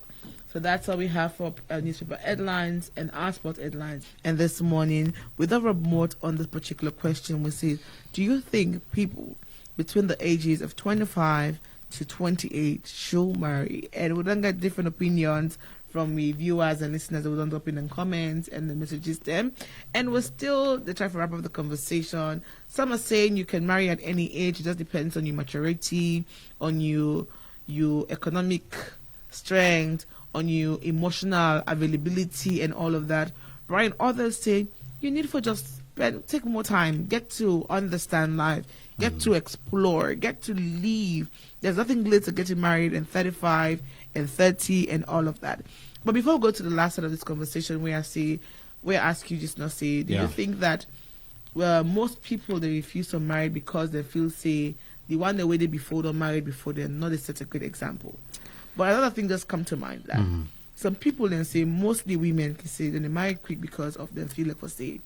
So that's all we have for newspaper headlines and our sport headlines. And this morning, with a report on this particular question, we say, do you think people between the ages of 25 to 28 should marry? And we don't get different opinions from the viewers and listeners that will end up in the comments and the messages them. And we're still trying to wrap up the conversation. Some are saying you can marry at any age. It just depends on your maturity, on your economic strength, on your emotional availability and all of that. Brian, others say you need to just take more time, get to understand life, get to explore, get to live. There's nothing late to getting married in 35 and 30 and all of that. But before we go to the last side of this conversation, where I ask you just now, say, do you think that most people, they refuse to marry because they feel, say, the one they waited before don't marry before, they're not set a good example? But another thing just come to mind that some people then say, mostly women can say that they marry quick because of them feel like, for say,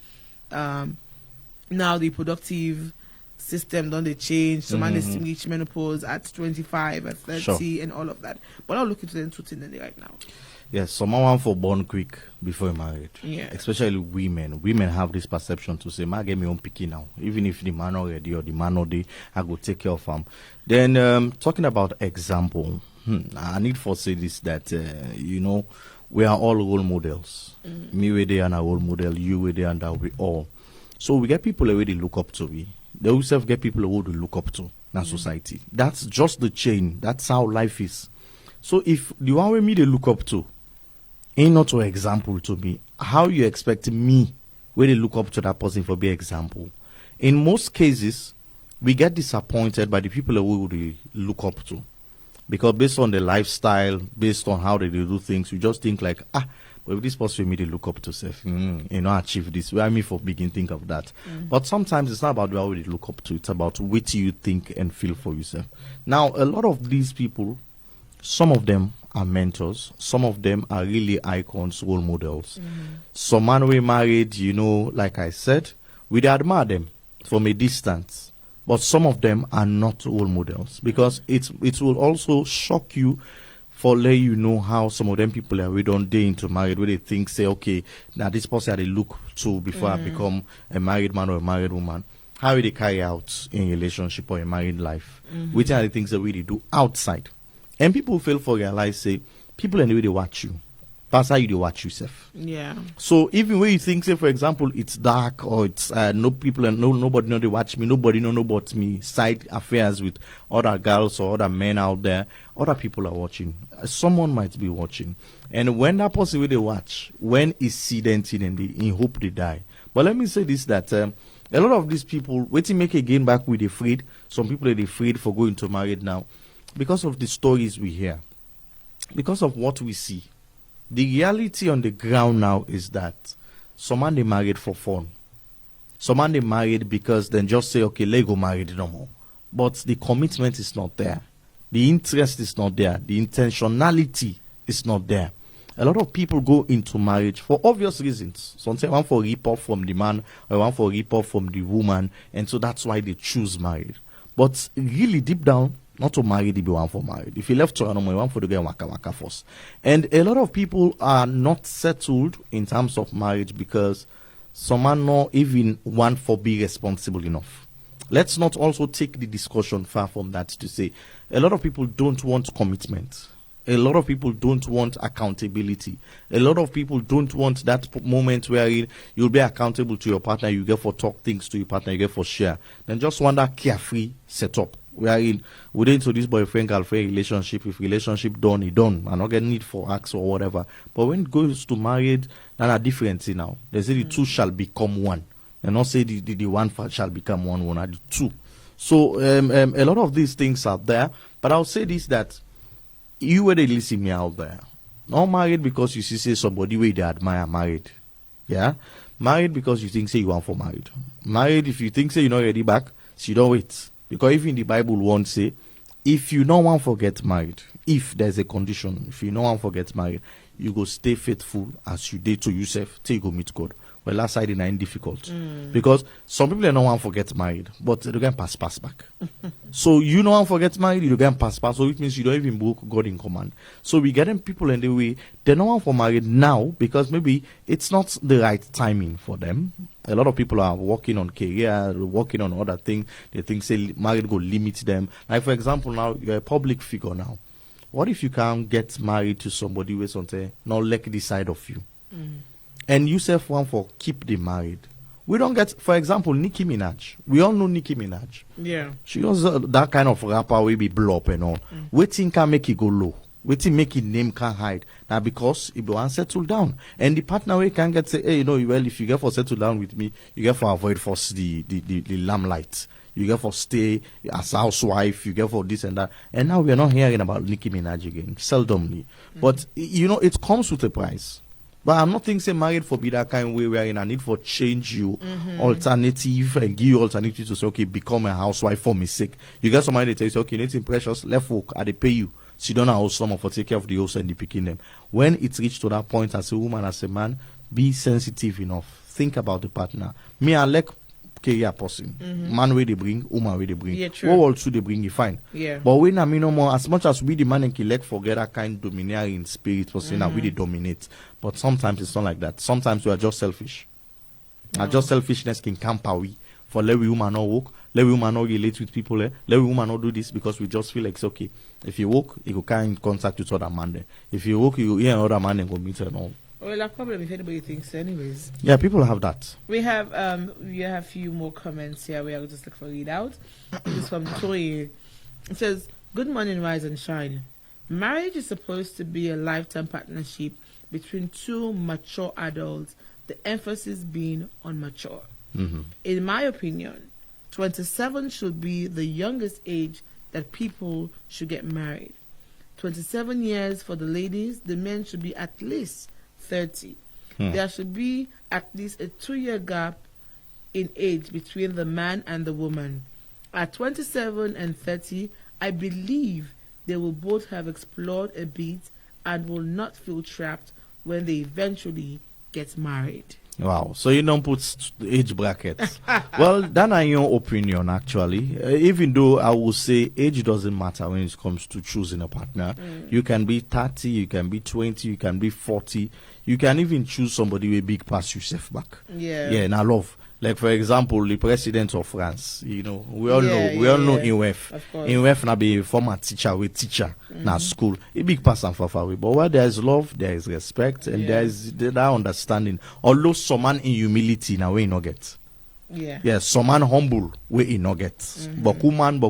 now the reproductive system don't they change, so man they reach menopause at 25 at 30 and all of that. But I'll look into them two things right now. Yes, someone want for born quick before married. Yeah. Especially women. Women have this perception to say, "Ma get me own picky now. Even if the man already or the man already, I go take care of him." Then talking about example, I need to say this that we are all role models. Me we there and a role model, you we there and we all. So we get people already look up to me. They also get people who they look up to in society. That's just the chain. That's how life is. So if the one way me they look up to ain't not an example to me, how you expect me where they look up to that person for be example? In most cases, we get disappointed by the people who we look up to. Because based on the lifestyle, based on how they do things, we just think like, but if this person me they look up to self, achieve this. Where I mean for begin think of that. But sometimes it's not about how they look up to, it's about what you think and feel for yourself. Now, a lot of these people, some of them are mentors. Some of them are really icons, role models. Some man we married, like I said, we admire them from a distance. But some of them are not role models because it will also shock you for let you know how some of them people are we don't day into married where they think say, okay, now this person I look to before I become a married man or a married woman. How will they carry out in a relationship or a married life? Which are the things that we really do outside? And people fail for realize, say, people in the way they watch you. That's how you watch yourself. Yeah. So even when you think, say, for example, it's dark or it's no people and nobody know they watch me, nobody know about me, side affairs with other girls or other men out there, other people are watching. Someone might be watching. And when that person will they watch, when is see them and they in hope they die. But let me say this, that a lot of these people, waiting make again back with afraid. Some people are afraid for going to married now. Because of the stories we hear, because of what we see, the reality on the ground now is that some man they married for fun. Some man they married because then just say, okay, let's go married no more. But the commitment is not there. The interest is not there. The intentionality is not there. A lot of people go into marriage for obvious reasons. Some say one for rip off from the man or one for rip off from the woman. And so that's why they choose marriage. But really deep down, not to marry, they be one for married. If you left to another, one for the girl waka first. And a lot of people are not settled in terms of marriage because some are not even one for be responsible enough. Let's not also take the discussion far from that to say a lot of people don't want commitment. A lot of people don't want accountability. A lot of people don't want that moment where you'll be accountable to your partner, you get for talk things to your partner, you get for share. Then just want that carefree setup. We are into this boyfriend girlfriend relationship. If relationship done, it done. I'm not getting need for acts or whatever. But when it goes to married, that's a difference now. They say the two shall become one. They not say the one shall become one are the two. So a lot of these things are there. But I'll say this, that you where they listen me out there. Not married because you see say somebody where they admire married. Yeah? Married because you think say you want for married. Married if you think say you're not ready back, so you don't wait. Because even the Bible won't say, if you no one forget married, if there's a condition, if you no one forget married, you go stay faithful as you did to yourself till you go meet God. Well, last side is difficult because some people no one forget married, but they can pass back. So you no one forget married, you can pass, so it means you don't even book God in command. So we getting people in the way they no one for married now because maybe it's not the right timing for them. A lot of people are working on career, working on other things. They think say married go limit them. Like for example, now you're a public figure now. What if you can't get married to somebody with something not like this side of you? And you self want for keep them married. We don't get, for example, Nicki Minaj. We all know Nicki Minaj. Yeah. She was that kind of rapper will be blow up and all. Waiting can make it go low. Waiting make it name can hide. Now because it will settle down. And the partner we can get say, hey, you know, well, if you get for settle down with me, you get for avoid first the lamplight. You get for stay as housewife, you get for this and that. And now we are not hearing about Nicki Minaj again, seldomly. But, you know, it comes with a price. But I'm not thinking married for be that kind of way where in a need for change you alternative and give you alternative to say, okay, become a housewife for me sake. You get somebody that tells you, okay, anything precious, left work, I they pay you. So you don't know how someone for take care of the house and the picking them. When it's reached to that point as a woman, as a man, be sensitive enough. Think about the partner. Me, I like career person. Man where they bring, woman where they bring. Yeah, true. What all two they bring, you fine. Yeah. But when I mean no more, as much as we the man and elect forget that kind domineering spirit for saying that we they dominate. But sometimes it's not like that. Sometimes we are just selfish. And just selfishness can camp we for let we woman not work, let we woman not relate with people, let we woman not do this because we just feel like it's okay. If you work, you go come in contact with other man there. If you work, you hear another man and go meet her and all. Well, a problem if anybody thinks so anyways. Yeah, people have that. We have a few more comments here. We are just like for read out. This is from Toy. It says, "Good morning, rise and shine. Marriage is supposed to be a lifetime partnership between two mature adults. The emphasis being on mature. In my opinion, 27 should be the youngest age that people should get married. 27 years for the ladies. The men should be at least 30. There should be at least a 2-year gap in age between the man and the woman. At 27 and 30, I believe they will both have explored a bit and will not feel trapped when they eventually get married." Wow. So you don't put age brackets. Well, that's not your opinion, actually. Even though I will say age doesn't matter when it comes to choosing a partner. You can be 30, you can be 20, you can be 40. You can even choose somebody with big pass yourself back. Yeah. Yeah, and I love. Like, for example, the president of France, you know, we all know INWEF. Of course. INWEF now be a former teacher with teacher na school. A big person for far away. But where there is there is respect, and there is that understanding. Although some man in humility now we not get. Yeah. Yeah, some man humble where he not get. Boku man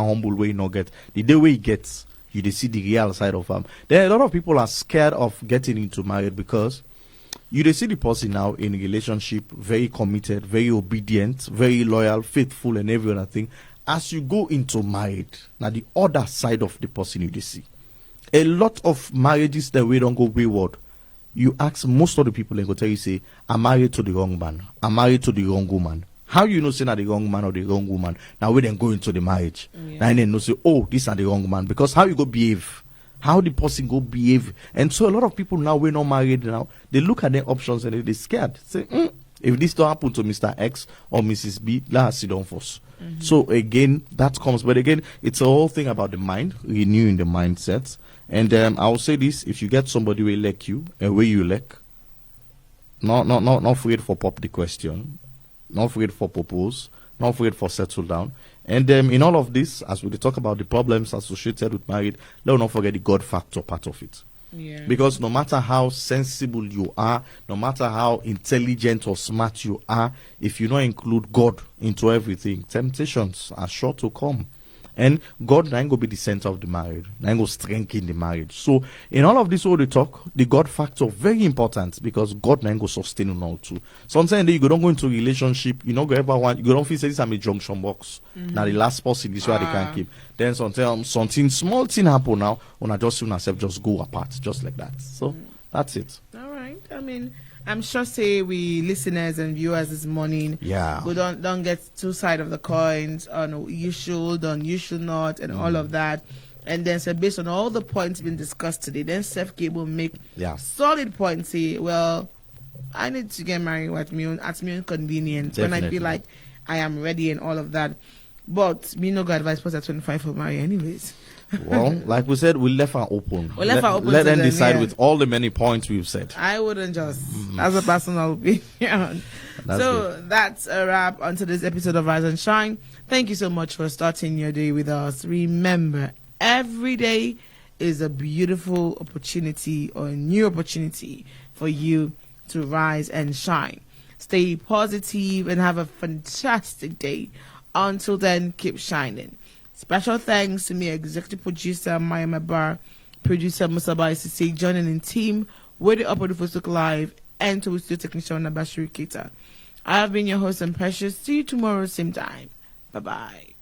humble where he not get. The day where he gets, you dey see the real side of him. There are a lot of people are scared of getting into marriage because you dey see the person now in a relationship, very committed, very obedient, very loyal, faithful, and every other thing. As you go into marriage, now the other side of the person you dey see. A lot of marriages that we don't go wayward. You ask most of the people, they go tell you, say, "I'm married to the wrong man. I'm married to the wrong woman." How you know say not the wrong man or the wrong woman? Now we then go into the marriage. Now then know say, "Oh, this are the wrong man," because how you go behave. How the person go behave. And so a lot of people now, we're not married now, they look at their options and they're scared. Say, if this don't happen to Mr. X or Mrs. B, let's sit down first. So again, that comes. But again, it's a whole thing about the mind, renewing the mindset. And I will say this, if you get somebody who like you and where you like, not afraid for pop the question, not afraid for propose, not afraid for settle down. And in all of this, as we talk about the problems associated with marriage, let's not forget the God factor part of it. Yeah. Because no matter how sensible you are, no matter how intelligent or smart you are, if you don't include God into everything, temptations are sure to come. And God ain't going to be the center of the marriage. Ain't going to strengthen the marriage. So, in all of this, what we talk, the God factor, very important because God ain't going to sustain you all too. Sometimes you don't go into a relationship, you don't go ever want, you don't feel say this is a junction box. Now, the last person, this is where they can't keep. Then something small thing happen now, when I just feel myself just go apart, just like that. So, that's it. All right. I mean, I'm sure say we listeners and viewers this morning. Yeah. We don't get two sides of the coins on you should not, and all of that. And then so based on all the points being discussed today, then Seth K will make solid points. Say, well, I need to get married at my own convenience when I feel like I am ready and all of that. But me no go advise person at 25 for marry anyways. Well, like we said, we left her open. Let them decide with all the many points we've said. I wouldn't just as a personal opinion. That's a wrap on today's episode of Rise and Shine. Thank you so much for starting your day with us. Remember, every day is a beautiful opportunity or a new opportunity for you to rise and shine. Stay positive and have a fantastic day. Until then, keep shining. Special thanks to me, executive producer Maya Mabar, producer Musaba Isisi, joining in team with the Upper Facebook Live, and to studio technician Nabashiri Keita. I have been your host and Precious. See you tomorrow, same time. Bye-bye.